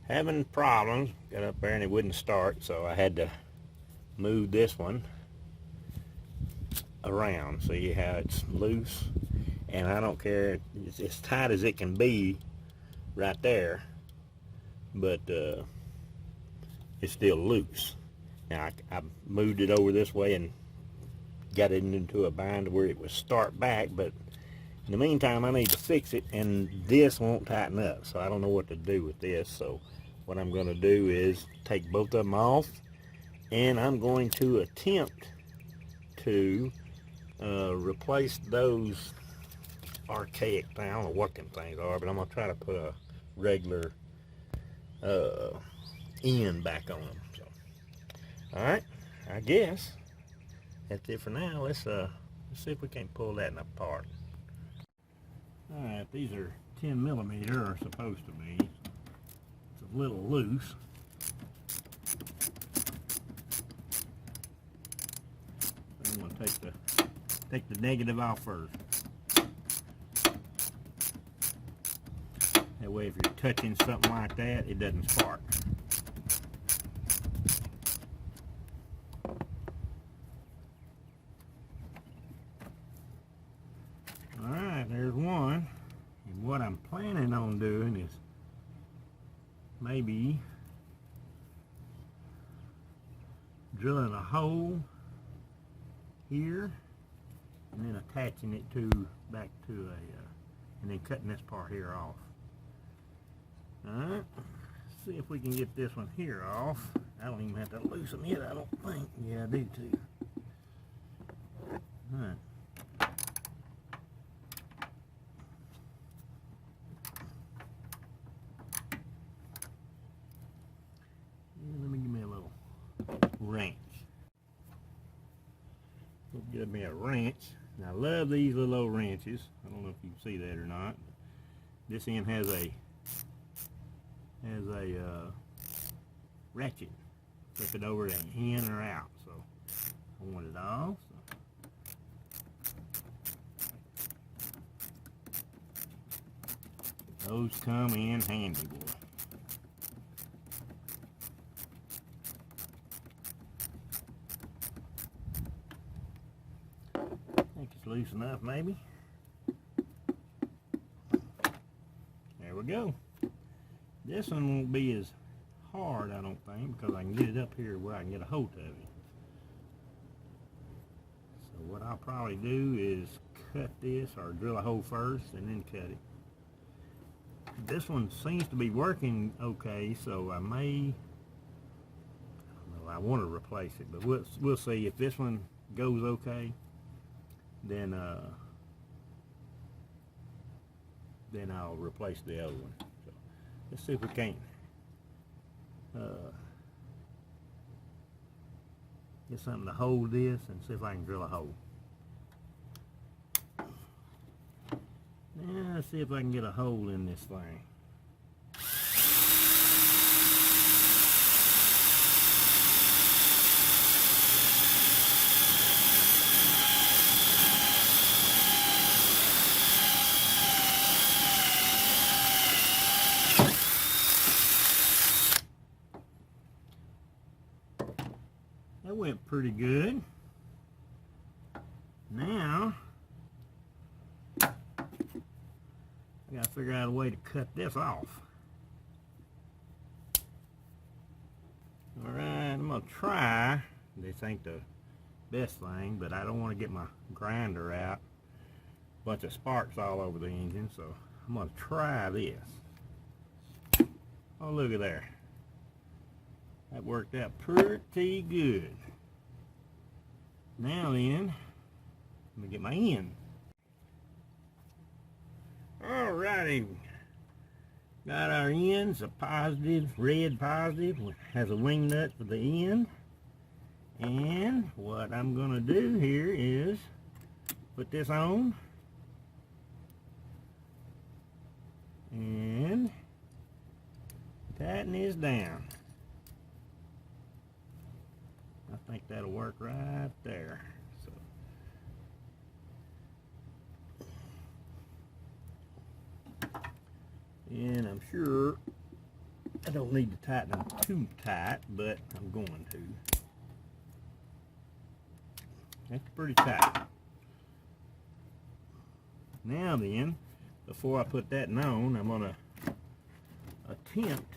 having problems. Got up there and it wouldn't start, so I had to move this one around. See how it's loose? And I don't care, it's as tight as it can be right there, but it's still loose. Now I moved it over this way and got it into a bind where it would start back, but in the meantime I need to fix it, and this won't tighten up, so I don't know what to do with this. So what I'm going to do is take both of them off, and I'm going to attempt to replace those archaic things. I don't know what them things are, but I'm going to try to put a regular end back on them. So, alright, I guess that's it for now. Let's see if we can't pull that apart. Alright, these are 10 millimeter, or supposed to be. It's a little loose. I'm going to take the negative off first. That way if you're touching something like that, it doesn't spark. Alright, there's one. And what I'm planning on doing is maybe drilling a hole here and then attaching it back to and then cutting this part here off. Alright, see if we can get this one here off. I don't even have to loosen it, I don't think. Yeah, I do too. Alright. Let me give me a little wrench. Give me a wrench. Now I love these little old wrenches. I don't know if you can see that or not. This end has a ratchet. Flip it over to in or out. So I want it off. So those come in handy, boy. I think it's loose enough, maybe. There we go. This one won't be as hard, I don't think, because I can get it up here where I can get a hold of it. So what I'll probably do is cut this, or drill a hole first and then cut it. This one seems to be working okay, so I may, I don't know, I want to replace it, but we'll see. If this one goes okay, then I'll replace the other one. So let's see if we can't get something to hold this and see if I can drill a hole. Now let's see if I can get a hole in this thing. That went pretty good. Now I gotta figure out a way to cut this off. Alright, I'm gonna try. This ain't the best thing, but I don't want to get my grinder out. Bunch of sparks all over the engine, so I'm gonna try this. Oh, look at there. That worked out pretty good. Now then, let me get my end. Alrighty, got our ends, a positive, red positive, has a wing nut for the end. And what I'm going to do here is put this on and tighten this down. I think that'll work right there. So and I'm sure I don't need to tighten them too tight, but I'm going to. That's pretty tight. Now then, before I put that on, I'm going to attempt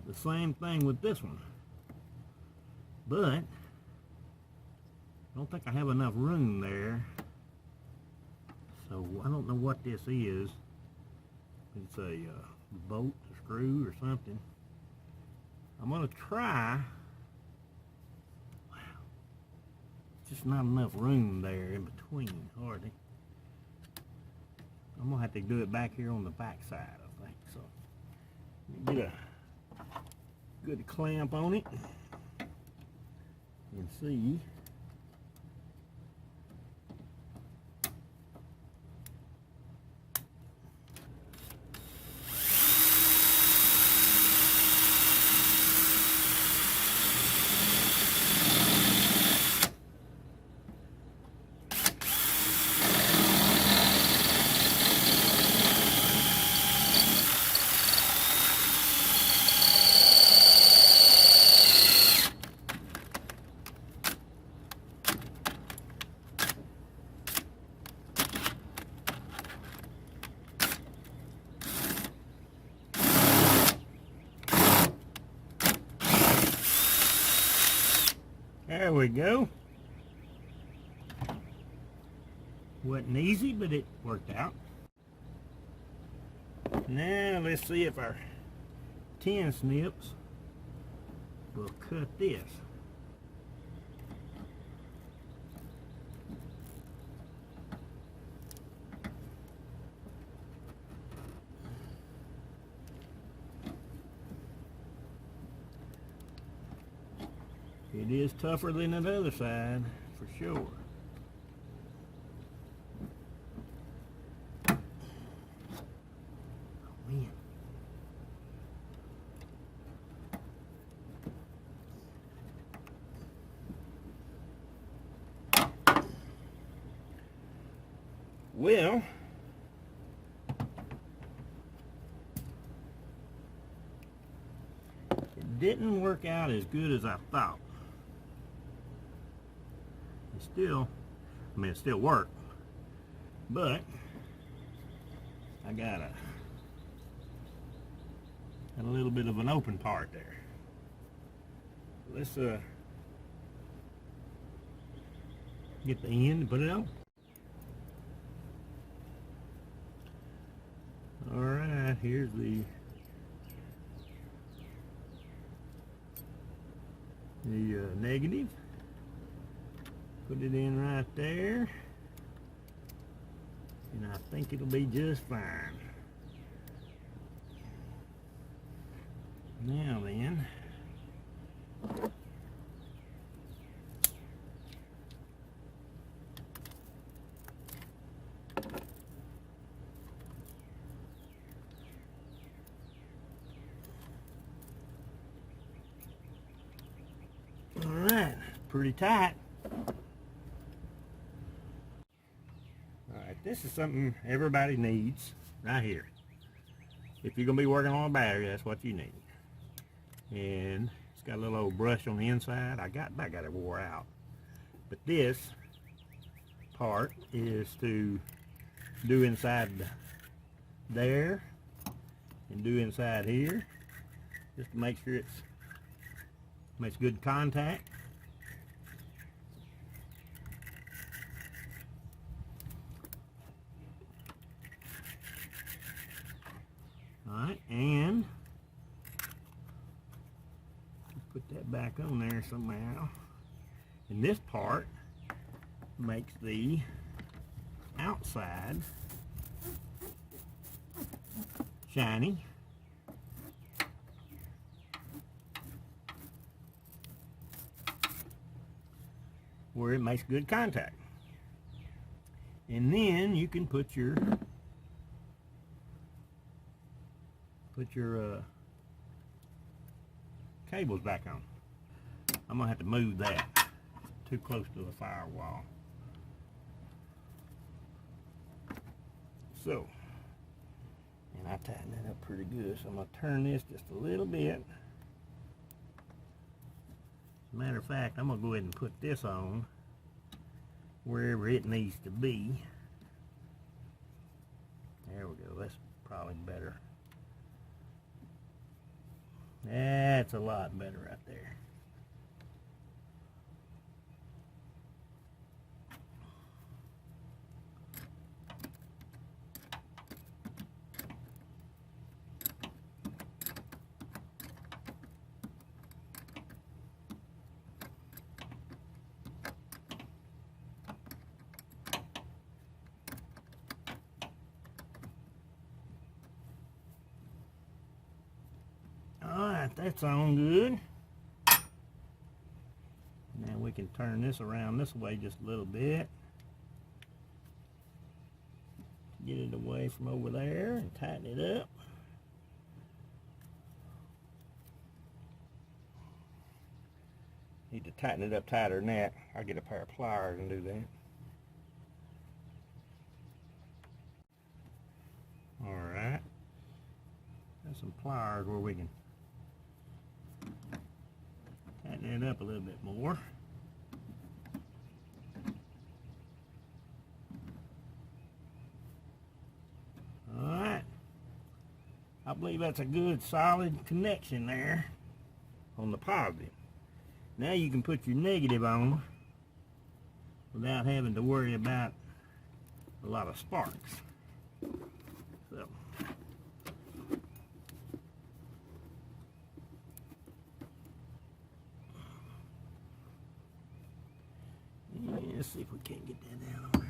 the same thing with this one. But I don't think I have enough room there. So I don't know what this is. It's a bolt, a screw, or something. I'm going to try. Wow. Just not enough room there in between, hardly. I'm going to have to do it back here on the back side, I think. So get a good clamp on it and see. There we go. Wasn't easy, but it worked out. Now let's see if our tin snips will cut this. It is tougher than the other side, for sure. Oh, man. Well, it didn't work out as good as I thought. It still worked, but I got a little bit of an open part there. Let's get the end and put it on. All right, here's the negative. Put it in right there, and I think it'll be just fine. Now then, all right, pretty tight. This is something everybody needs right here. If you're going to be working on a battery, that's what you need. And it's got a little old brush on the inside. I got it wore out. But this part is to do inside there and do inside here, just to make sure it makes good contact. Alright, and put that back on there somehow. And this part makes the outside shiny. Where it makes good contact. And then you can put your cables back on. I'm gonna have to move that. It's too close to the firewall. So, I tightened it up pretty good, so I'm going to turn this just a little bit. As a matter of fact, I'm going to go ahead and put this on wherever it needs to be. There we go. That's probably better. That's a lot better right there. Alright, that's on good. Now we can turn this around this way just a little bit. Get it away from over there and tighten it up. Need to tighten it up tighter than that. I'll get a pair of pliers and do that. Alright. Got some pliers where we can tighten it up a little bit more. Alright. I believe that's a good solid connection there on the positive. Now you can put your negative on without having to worry about a lot of sparks. So let's see if we can't get that down on there.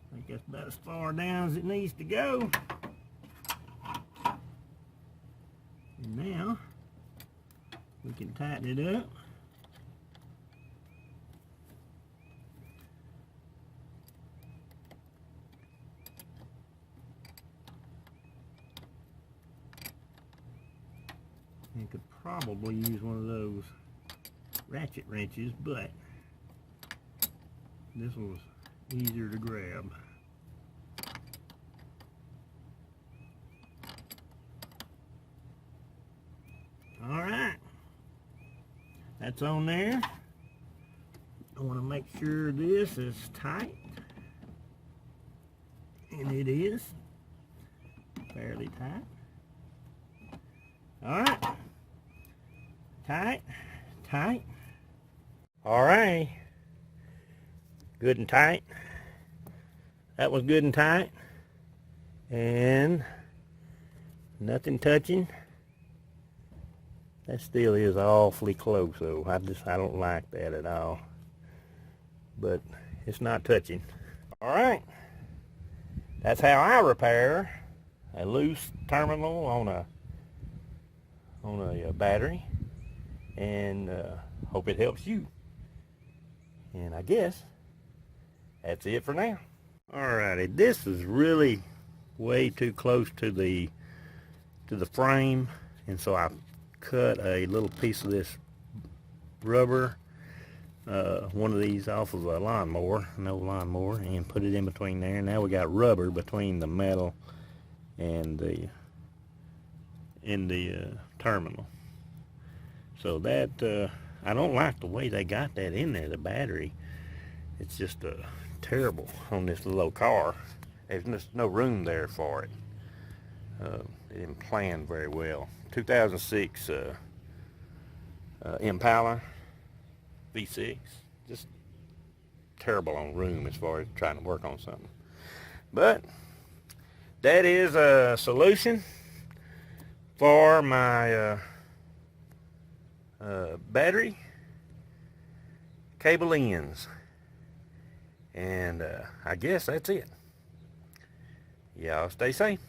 I think that's about as far down as it needs to go. And now we can tighten it up. You could probably use one of those ratchet wrenches, but this one's easier to grab. Alright, that's on there. I want to make sure this is tight, and it is fairly tight. Alright, tight, tight. Alright, good and tight. That was good and tight, and nothing touching. That still is awfully close, though. I don't like that at all. But it's not touching. Alright, that's how I repair a loose terminal on a battery, and hope it helps you. And I guess that's it for now. Alrighty, this is really way too close to the frame, and so I cut a little piece of this rubber, one of these off of a lawnmower, an old lawnmower, and put it in between there. Now we got rubber between the metal and the terminal. So that I don't like the way they got that in there, the battery. It's just terrible on this little car. There's just no room there for it. They didn't plan very well. 2006 Impala V6, just terrible on room as far as trying to work on something. But that is a solution for my battery cable ends, and I guess that's it. Y'all stay safe.